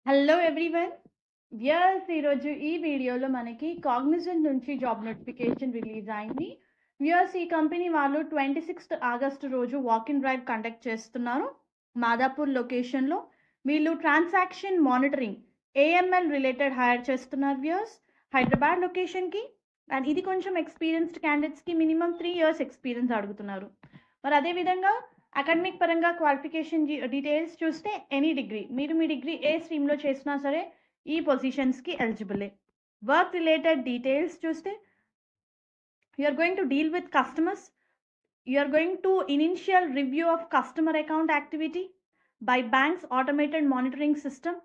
Hello everyone. ఈరోజు ఈ వీడియోలో మనకి కాగ్నిజెంట్ నుంచి జాబ్ నోటిఫికేషన్ రిలీజ్ అయింది. ఈ కంపెనీ వాళ్ళు 26 ఆగస్టు రోజు వాక్ ఇన్ డ్రైవ్ కండక్ట్ చేస్తున్నారు మాదాపూర్ లొకేషన్లో. వీళ్ళు transaction monitoring AML related hire చేస్తున్నారు హైదరాబాద్ లొకేషన్కి. అండ్ ఇది కొంచెం ఎక్స్పీరియన్స్డ్ క్యాండిడేట్స్కి మినిమం 3 years ఎక్స్పీరియన్స్ అడుగుతున్నారు. మరి అదేవిధంగా అకాడమిక్ పరంగా క్వాలిఫికేషన్ డీటెయిల్స్ చూస్తే ఎనీ డిగ్రీ, మీరు మీ డిగ్రీ ఏ స్ట్రీమ్లో చేసినా సరే ఈ పొజిషన్స్కి ఎలిజిబులే. వర్క్ రిలేటెడ్ డీటెయిల్స్ చూస్తే you are going to deal with customers, you are going to initial review of customer account activity by banks automated monitoring system.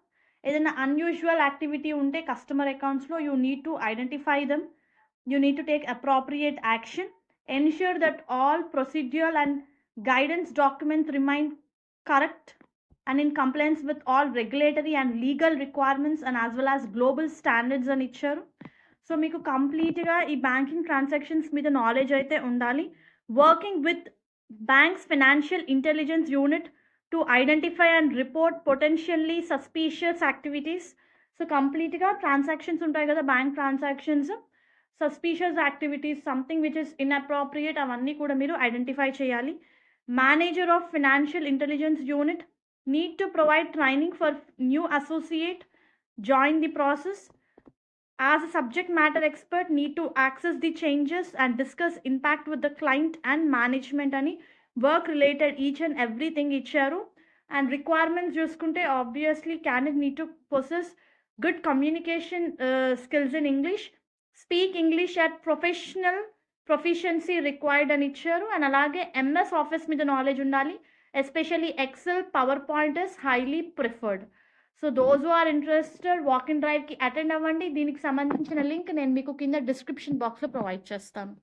ఏదైనా అన్యూజువల్ యాక్టివిటీ ఉంటే కస్టమర్ అకౌంట్స్లో you need to identify them, you need to take appropriate action, ensure that all procedural and guidance documents remain correct and in compliance with all regulatory and legal requirements and as well as global standards అని ఇచ్చారు. So మీకు కంప్లీట్గా ఈ banking transactions మీద knowledge అయితే ఉండాలి. Working with banks financial intelligence unit to identify and report potentially suspicious activities. So కంప్లీట్గా transactions ఉంటాయి కదా, bank transactions, suspicious activities, something which is inappropriate, అవన్నీ కూడా మీరు ఐడెంటిఫై చేయాలి. Manager of Financial Intelligence Unit need to provide training for new associate join the process. As a subject matter expert need to access the changes and discuss impact with the client and management ani work related each and everything icharu. And requirements చూసుకుంటే obviously candidate need to possess good communication skills in English, speak English at professional proficiency required అని ఇచ్చారు. And అలాగే MS office మీద knowledge ఉండాలి, especially excel, power point is highly preferred. So those who are interested walk in డ్రైవ్కి attend అవ్వండి. దీనికి సంబంధించిన link నేను మీకు కింద డిస్క్రిప్షన్ బాక్స్లో ప్రొవైడ్ చేస్తాను.